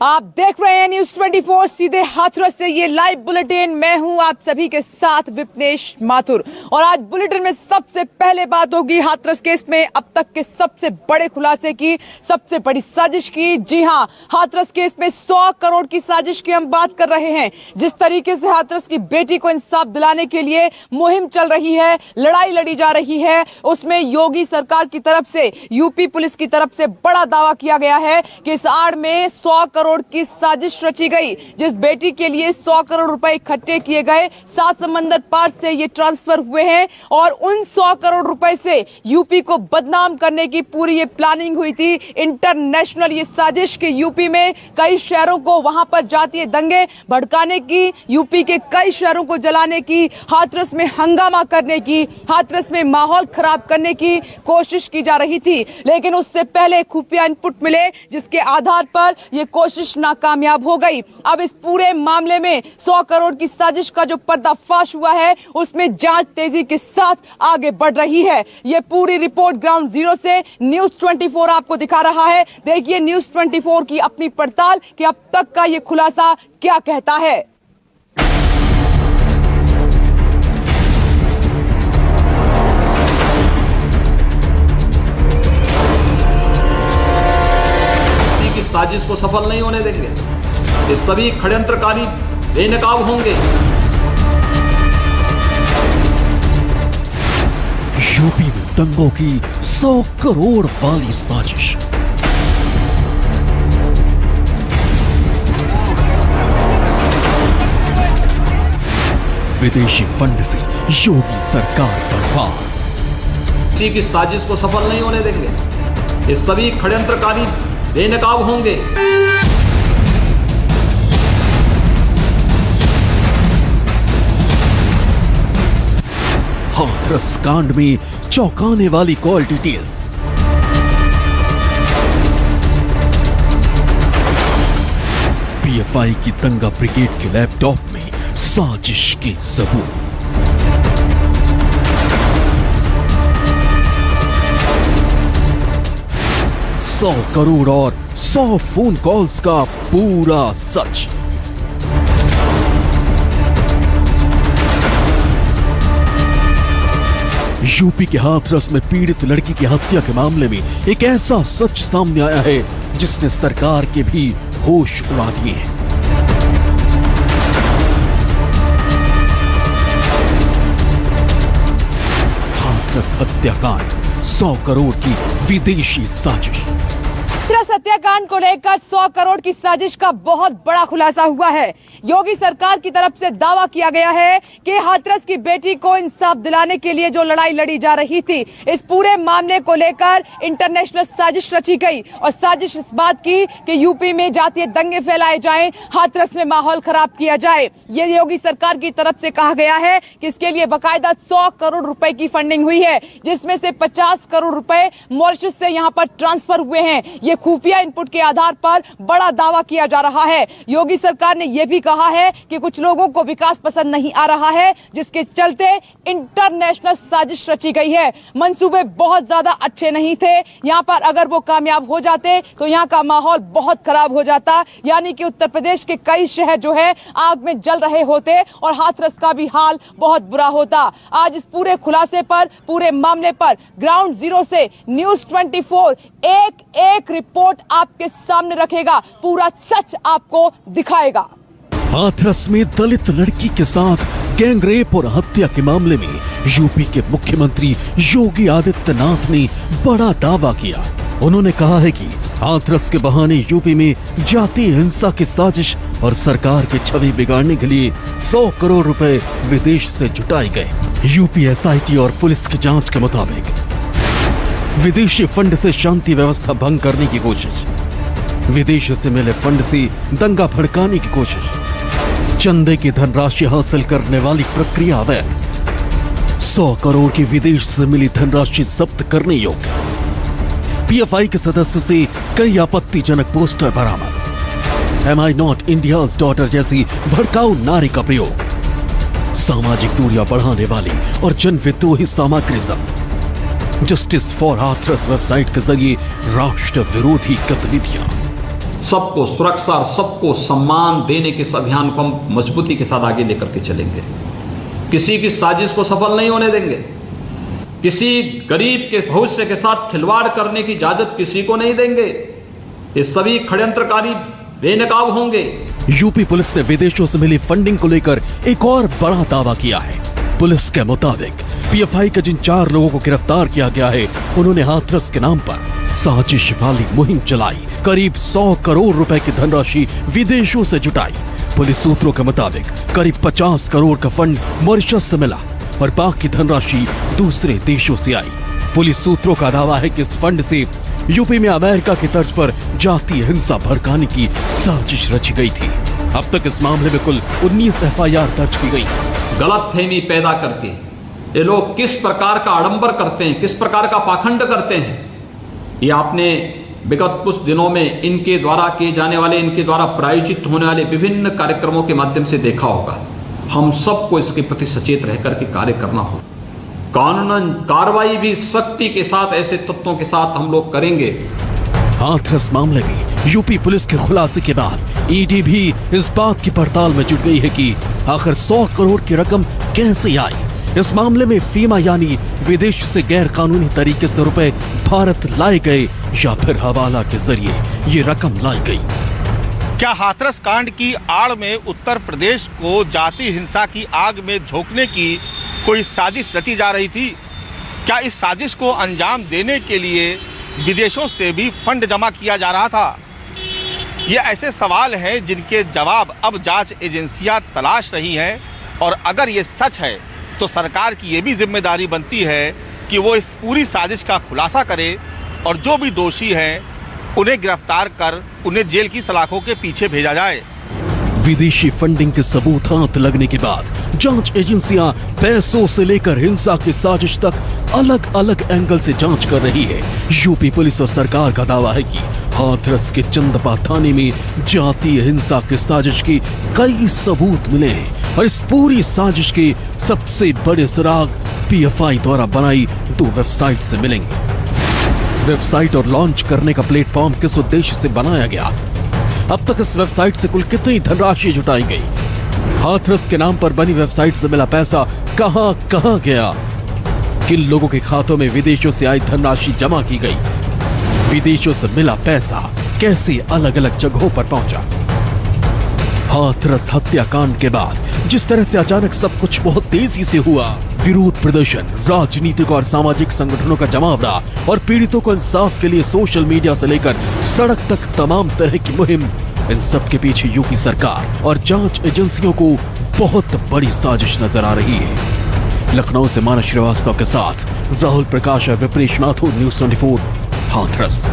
आप देख रहे हैं न्यूज 24 सीधे हाथरस से ये लाइव बुलेटिन। मैं हूं आप सभी के साथ विपनेश माथुर और आज बुलेटिन में सबसे पहले बात होगी हाथरस केस में अब तक के सबसे बड़े खुलासे की, सबसे बड़ी साजिश की। जी हां, हाथरस केस में 100 करोड़ की साजिश की हम बात कर रहे हैं। जिस तरीके से हाथरस की बेटी को इंसाफ दिलाने के लिए मुहिम चल रही है, लड़ाई लड़ी जा रही है, उसमें योगी सरकार की तरफ से, यूपी पुलिस की तरफ से बड़ा दावा किया गया है कि इस आड़ में 100 करोड़ की साजिश रची गई। जिस बेटी के लिए 100 करोड़ रुपए इकट्ठे किए गए, 7 समंदर पार से ये ट्रांसफर हुए हैं और उन 100 करोड़ रुपए से यूपी को बदनाम करने की पूरी ये प्लानिंग हुई थी। इंटरनेशनल ये साजिश के यूपी में कई शहरों को वहां पर जातीय दंगे भड़काने की, यूपी के कई शहरों को जलाने की, हाथरस में हंगामा करने की, हाथरस में माहौल खराब करने की कोशिश की जा रही थी। लेकिन उससे पहले खुफिया इनपुट मिले जिसके आधार पर यह कोशिश नाकामयाब हो गई। अब इस पूरे मामले में 100 करोड़ की साजिश का जो पर्दाफाश हुआ है उसमें जांच तेजी के साथ आगे बढ़ रही है। यह पूरी रिपोर्ट ग्राउंड जीरो से न्यूज 24 आपको दिखा रहा है। देखिए न्यूज 24 की अपनी पड़ताल कि अब तक का यह खुलासा क्या कहता है। साजिश को सफल नहीं होने देंगे। ये सभी षड्यंत्रकारी बेनकाब होंगे। यूपी में दंगों की 100 करोड़ वाली साजिश। विदेशी फंड से योगी सरकार पर वार। किसी की साजिश को सफल नहीं होने देंगे। ये सभी षड्यंत्रकारी बेनकाब होंगे। हाथरस कांड में चौंकाने वाली कॉल डिटेल्स। पीएफआई की दंगा ब्रिगेड के लैपटॉप में साजिश के सबूत। 100 करोड़ और 100 फोन कॉल्स का पूरा सच। यूपी के हाथरस में पीड़ित लड़की की हत्या के मामले में एक ऐसा सच सामने आया है जिसने सरकार के भी होश उड़ा दिए हैं। हाथरस हत्याकांड, 100 करोड़ की विदेशी साजिश। हाथरस हत्याकांड को लेकर 100 करोड़ की साजिश का बहुत बड़ा खुलासा हुआ है। योगी सरकार की तरफ से दावा किया गया है कि हाथरस की बेटी को इंसाफ दिलाने के लिए जो लड़ाई लड़ी जा रही थी, इस पूरे मामले को लेकर इंटरनेशनल साजिश रची गई और साजिश इस बात की कि यूपी में जातीय दंगे फैलाए जाएं, हाथरस में माहौल खराब किया जाए। ये योगी सरकार की तरफ से कहा गया है कि इसके लिए बाकायदा 100 करोड़ रुपए की फंडिंग हुई है, जिसमें से 50 करोड़ रुपए मॉरिशस से यहाँ पर ट्रांसफर हुए हैं। ये खुफिया इनपुट के आधार पर बड़ा दावा किया जा रहा है। योगी सरकार ने यह भी कहा है कि कुछ लोगों को विकास पसंद नहीं आ रहा है, जिसके चलते इंटरनेशनल साजिश रची गई है। मंसूबे बहुत ज्यादा अच्छे नहीं थे। यहां पर अगर वो कामयाब हो जाते तो यहां का माहौल बहुत खराब हो जाता, यानी कि उत्तर प्रदेश के कई शहर जो है आग में जल रहे होते और हाथरस का भी हाल बहुत बुरा होता। आज इस पूरे खुलासे पर, पूरे मामले पर ग्राउंड जीरो से न्यूज 24 एक रिपोर्ट आपके सामने रखेगा, पूरा सच आपको दिखाएगा। हाथरस में दलित लड़की के साथ गैंगरेप और हत्या के मामले में यूपी के मुख्यमंत्री योगी आदित्यनाथ ने बड़ा दावा किया। उन्होंने कहा है कि हाथरस के बहाने यूपी में जातीय हिंसा की साजिश और सरकार की छवि बिगाड़ने के लिए 100 करोड़ रुपए विदेश से जुटाए गए। यूपी एसआईटी और पुलिस की जांच के मुताबिक विदेशी फंड से शांति व्यवस्था भंग करने की कोशिश, विदेश से मिले फंड से दंगा भड़काने की कोशिश, चंदे की धनराशि हासिल करने वाली प्रक्रिया अवैध, 100 करोड़ की विदेश से मिली धनराशि जब्त करने योग्य, पीएफआई के सदस्यों से कई आपत्तिजनक पोस्टर बरामद, am I not India's daughter जैसी भड़काऊ नारे का प्रयोग, सामाजिक दूरियां बढ़ाने वाली और जन विद्रोही सामग्री जब्त, जस्टिस फॉर हाथरस वेबसाइट के जरिए राष्ट्र विरोधी गतिविधियां, सबको सुरक्षा और सबको सम्मान देने के इस अभियान को हम मजबूती के साथ आगे लेकर के चलेंगे। किसी की साजिश को सफल नहीं होने देंगे। किसी गरीब के भविष्य के साथ खिलवाड़ करने की इजाजत किसी को नहीं देंगे। ये सभी षड्यंत्रकारी बेनकाब होंगे। यूपी पुलिस ने विदेशों से मिली फंडिंग को लेकर एक और बड़ा दावा किया है। पुलिस के मुताबिक पीएफआई के जिन 4 लोगों को गिरफ्तार किया गया है, उन्होंने हाथरस के नाम पर साजिश वाली मुहिम चलाई। करीब 100 करोड़ रुपए की धनराशि विदेशों से जुटाई। पुलिस सूत्रों के मुताबिक करीब 50 करोड़ का फंड मॉरिशस से मिला और बाकी धनराशि दूसरे देशों से आई। पुलिस सूत्रों का दावा है कि इस फंड से यूपी में अमेरिका की तर्ज पर जातीय हिंसा भड़काने की साजिश रची गई थी। अब तक इस मामले में कुल 19 एफआईआर दर्ज की गई। गलतफहमी पैदा करके ये लोग किस प्रकार का आडंबर करते हैं, किस प्रकार का पाखंड करते हैं, ये आपने विगत कुछ दिनों में इनके द्वारा किए जाने वाले, इनके द्वारा प्रायोजित होने वाले विभिन्न कार्यक्रमों के माध्यम से देखा होगा। हम सबको इसके प्रति सचेत रह करके कार्य करना होगा। कानूनन कार्रवाई भी सख्ती के साथ ऐसे तत्वों के साथ हम लोग करेंगे। हाथरस मामले में यूपी पुलिस के खुलासे के बाद ईडी भी इस बात की पड़ताल में जुट गई है कि आखिर 100 करोड़ की रकम कैसे आई। इस मामले में फीमा यानी विदेश से गैर कानूनी तरीके से रुपए भारत लाए गए या फिर हवाला के जरिए ये रकम लाई गई। क्या हाथरस कांड की आड़ में उत्तर प्रदेश को जाति हिंसा की आग में झोंकने की कोई साजिश रची जा रही थी? क्या इस साजिश को अंजाम देने के लिए विदेशों से भी फंड जमा किया जा रहा था? ये ऐसे सवाल हैं जिनके जवाब अब जांच एजेंसियां तलाश रही हैं और अगर ये सच है तो सरकार की ये भी जिम्मेदारी बनती है कि वो इस पूरी साजिश का खुलासा करे और जो भी दोषी हैं उन्हें गिरफ्तार कर उन्हें जेल की सलाखों के पीछे भेजा जाए। विदेशी फंडिंग के सबूत हाथ लगने के बाद जांच एजेंसियां पैसों से लेकर हिंसा की साजिश तक अलग अलग एंगल से जांच कर रही है। यूपी पुलिस और सरकार का दावा है कि हाथरस के चंदपा थाने में जातीय हिंसा की साजिश के कई सबूत मिले हैं और इस पूरी साजिश के सबसे बड़े सुराग पीएफआई द्वारा बनाई 2 वेबसाइट से मिलेंगे। वेबसाइट और लॉन्च करने का प्लेटफॉर्म किस उद्देश्य से बनाया गया? अब तक इस वेबसाइट से कुल कितनी धनराशि जुटाई गई? हाथरस के नाम पर बनी वेबसाइट से मिला पैसा कहां कहां गया? किन लोगों के खातों में विदेशों से आई धनराशि जमा की गई? विदेशों से मिला पैसा कैसे अलग अलग जगहों पर पहुंचा? हाथरस हत्याकांड के बाद जिस तरह से अचानक सब कुछ बहुत तेजी से हुआ, विरोध प्रदर्शन, राजनीतिक और सामाजिक संगठनों का जमावड़ा और पीड़ितों को इंसाफ के लिए सोशल मीडिया से लेकर सड़क तक तमाम तरह की मुहिम, इन सब के पीछे यूपी सरकार और जांच एजेंसियों को बहुत बड़ी साजिश नजर आ रही है। लखनऊ से मानस श्रीवास्तव के साथ राहुल प्रकाश और विप्रेश माथुर, न्यूज़ 24 हाथरस।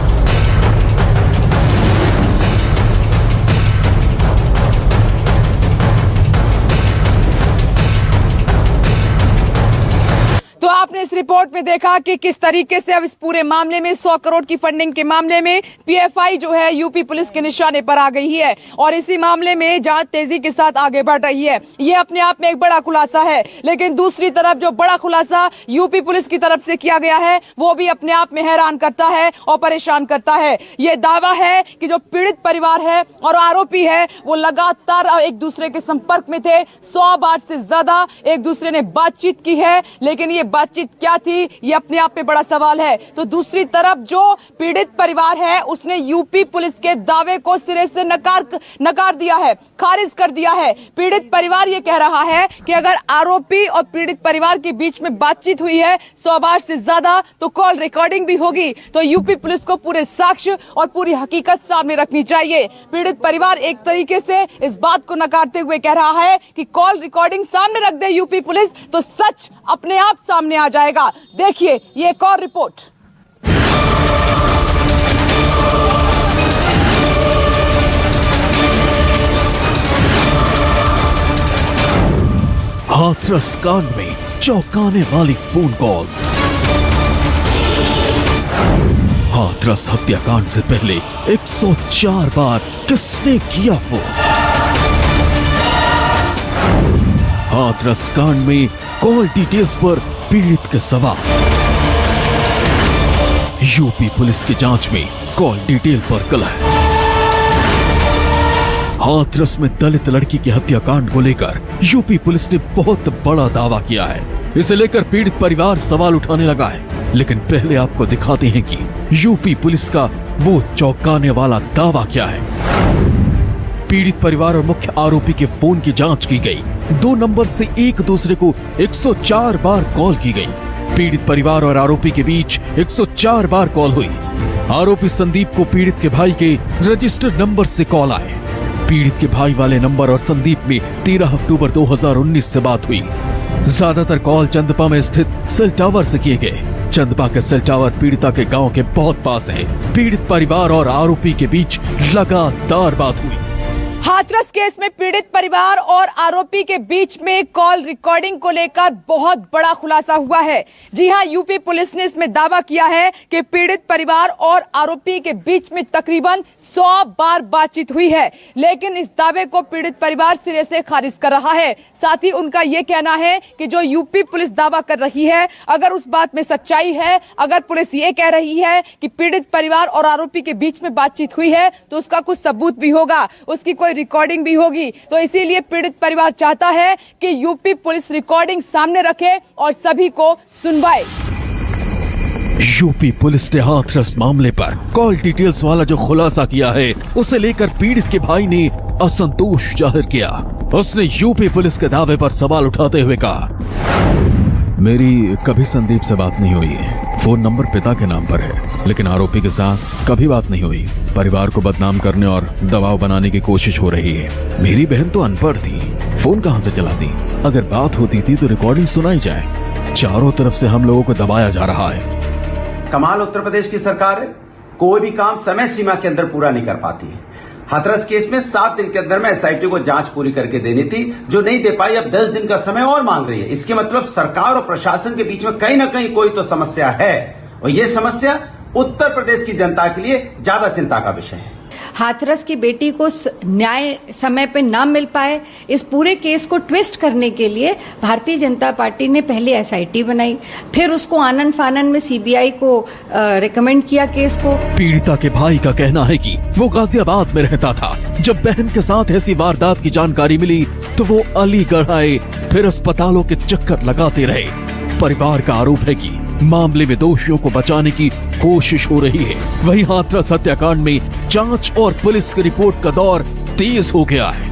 तो आपने इस रिपोर्ट में देखा कि किस तरीके से अब इस पूरे मामले में 100 करोड़ की फंडिंग के मामले में पीएफआई जो है यूपी पुलिस के निशाने पर आ गई है और इसी मामले में जांच तेजी के साथ आगे बढ़ रही है। ये अपने आप में एक बड़ा खुलासा है, लेकिन दूसरी तरफ जो बड़ा खुलासा यूपी पुलिस की तरफ से किया गया है वो भी अपने आप में हैरान करता है और परेशान करता है। ये दावा है कि जो पीड़ित परिवार है और आरोपी है वो लगातार एक दूसरे के संपर्क में थे, 100 बार से ज्यादा एक दूसरे ने बातचीत की है, लेकिन ये बातचीत क्या थी ये अपने आप में बड़ा सवाल है। तो दूसरी तरफ जो पीड़ित परिवार है उसने यूपी पुलिस के दावे को सिरे से नकार दिया है, खारिज कर दिया है। पीड़ित परिवार ये कह रहा है कि अगर आरोपी और पीड़ित परिवार के बीच में बातचीत हुई है 100 बार से ज्यादा तो कॉल रिकॉर्डिंग भी होगी, तो यूपी पुलिस को पूरे साक्ष्य और पूरी हकीकत सामने रखनी चाहिए। पीड़ित परिवार एक तरीके से इस बात को नकारते हुए कह रहा है कि कॉल रिकॉर्डिंग सामने रख दे यूपी पुलिस तो सच अपने आप सामने आ जाएगा। देखिए ये एक और रिपोर्ट। हाथरस कांड में चौंकाने वाली फोन कॉल्स। हाथरस हत्याकांड से पहले 104 बार किसने किया फोन? हाथरस कांड में कॉल डिटेल्स पर पीड़ित के सवाल। यूपी पुलिस की जांच में कॉल डिटेल पर कलह। हाथरस में दलित लड़की की हत्याकांड को लेकर यूपी पुलिस ने बहुत बड़ा दावा किया है। इसे लेकर पीड़ित परिवार सवाल उठाने लगा है। लेकिन पहले आपको दिखाते हैं कि यूपी पुलिस का वो चौंकाने वाला दावा क्या है। पीड़ित परिवार और मुख्य आरोपी के फोन की जांच की गई। 2 नंबर से एक दूसरे को 104 बार कॉल की गई। पीड़ित परिवार और आरोपी के बीच 104 बार कॉल हुई। आरोपी संदीप को पीड़ित के भाई के रजिस्टर्ड नंबर से कॉल आए। पीड़ित के भाई वाले नंबर और संदीप में 13 अक्टूबर 2019 से बात हुई। ज्यादातर कॉल चंदपा में स्थित सेल टावर से किए गए। चंदपा के सेल टावर पीड़िता के गांव के बहुत पास है। पीड़ित परिवार और आरोपी के बीच लगातार बात हुई। हाथरस केस में पीड़ित परिवार और आरोपी के बीच में कॉल रिकॉर्डिंग को लेकर बहुत बड़ा खुलासा हुआ है। जी हां, यूपी पुलिस ने इसमें दावा किया है कि पीड़ित परिवार और आरोपी के बीच में तकरीबन 100 बार बातचीत हुई है। लेकिन इस दावे को पीड़ित परिवार सिरे से खारिज कर रहा है। साथ ही उनका यह कहना है कि जो यूपी पुलिस दावा कर रही है, अगर उस बात में सच्चाई है, अगर पुलिस ये कह रही है कि पीड़ित परिवार और आरोपी के बीच में बातचीत हुई है, तो उसका कुछ सबूत भी होगा, उसकी कोई रिकॉर्डिंग भी होगी। तो इसीलिए पीड़ित परिवार चाहता है कि यूपी पुलिस रिकॉर्डिंग सामने रखे और सभी को सुनवाए। यूपी पुलिस ने हाथरस मामले पर कॉल डिटेल्स वाला जो खुलासा किया है, उसे लेकर पीड़ित के भाई ने असंतोष जाहिर किया। उसने यूपी पुलिस के दावे पर सवाल उठाते हुए कहा, मेरी कभी संदीप से बात नहीं हुई है। फोन नंबर पिता के नाम पर है, लेकिन आरोपी के साथ कभी बात नहीं हुई। परिवार को बदनाम करने और दबाव बनाने की कोशिश हो रही है। मेरी बहन तो अनपढ़ थी, फोन कहां से चलाती? अगर बात होती थी तो रिकॉर्डिंग सुनाई जाए। चारों तरफ से हम लोगों को दबाया जा रहा है। कमाल उत्तर प्रदेश की सरकार है, कोई भी काम समय सीमा के अंदर पूरा नहीं कर पाती है। हाथरस केस में 7 दिन के अंदर में एसआईटी को जांच पूरी करके देनी थी, जो नहीं दे पाई। अब 10 दिन का समय और मांग रही है। इसके मतलब सरकार और प्रशासन के बीच में कहीं ना कहीं कोई तो समस्या है, और ये समस्या उत्तर प्रदेश की जनता के लिए ज्यादा चिंता का विषय है। हाथरस की बेटी को न्याय समय पे ना मिल पाए, इस पूरे केस को ट्विस्ट करने के लिए भारतीय जनता पार्टी ने पहले एसआईटी बनाई, फिर उसको आनन फानन में सीबीआई को रिकमेंड किया केस को। पीड़िता के भाई का कहना है कि वो गाजियाबाद में रहता था। जब बहन के साथ ऐसी वारदात की जानकारी मिली तो वो अलीगढ़ आए, फिर अस्पतालों के चक्कर लगाते रहे। परिवार का आरोप है कि मामले में दोषियों को बचाने की कोशिश हो रही है। वहीं हाथरस हत्याकांड में जांच और पुलिस की रिपोर्ट का दौर तेज हो गया है।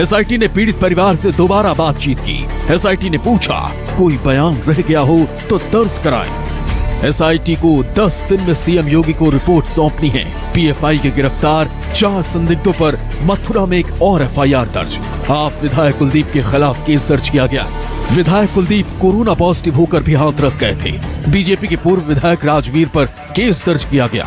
एसआईटी ने पीड़ित परिवार से दोबारा बातचीत की। एसआईटी ने पूछा, कोई बयान रह गया हो तो दर्ज कराएं। एसआईटी को 10 दिन में सीएम योगी को रिपोर्ट सौंपनी है। पीएफआई के गिरफ्तार 4 संदिग्धों पर मथुरा में एक और एफआईआर दर्ज। आप विधायक कुलदीप के खिलाफ केस दर्ज किया गया। विधायक कुलदीप कोरोना पॉजिटिव होकर भी हाथरस गए थे। बीजेपी के पूर्व विधायक राजवीर पर केस दर्ज किया गया।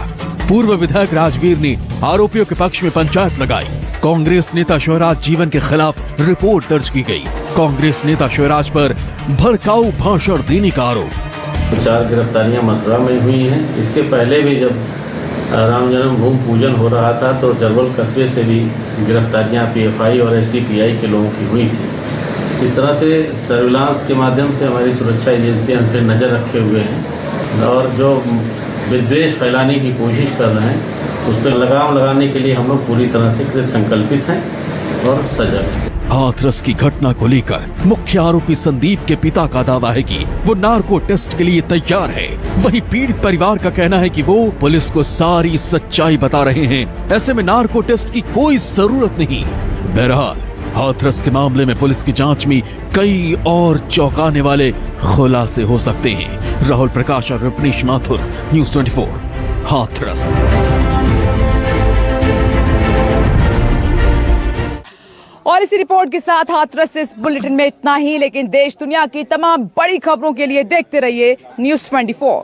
पूर्व विधायक राजवीर ने आरोपियों के पक्ष में पंचायत लगाई। कांग्रेस नेता शिवराज जीवन के खिलाफ रिपोर्ट दर्ज की गई। कांग्रेस नेता शिवराज पर भड़काऊ भाषण देने का आरोप। 4 गिरफ्तारियां मथुरा में हुई हैं। इसके पहले भी जब राम जन्मभूमि पूजन हो रहा था तो चरवल कस्बे से भी गिरफ्तारियां पीएफआई और एसडीपीआई के लोगों की हुई थी। इस तरह से सर्विलांस के माध्यम से हमारी सुरक्षा एजेंसियां हम पे नज़र रखे हुए हैं और जो विद्वेष फैलाने की कोशिश कर रहे हैं उस पर लगाम लगाने के लिए हम लोग पूरी तरह से कृत संकल्पित हैं और सजग हैं। हाथरस की घटना को लेकर मुख्य आरोपी संदीप के पिता का दावा है कि वो नार्को टेस्ट के लिए तैयार है। वहीं पीड़ित परिवार का कहना है कि वो पुलिस को सारी सच्चाई बता रहे हैं। ऐसे में नार्को टेस्ट की कोई जरूरत नहीं। बहरहाल हाथरस के मामले में पुलिस की जांच में कई और चौंकाने वाले खुलासे हो सकते हैं। राहुल प्रकाश और विपनेश माथुर, न्यूज़ 24, हाथरस। और इसी रिपोर्ट के साथ हाथरस से इस बुलेटिन में इतना ही। लेकिन देश दुनिया की तमाम बड़ी खबरों के लिए देखते रहिए न्यूज़ 24।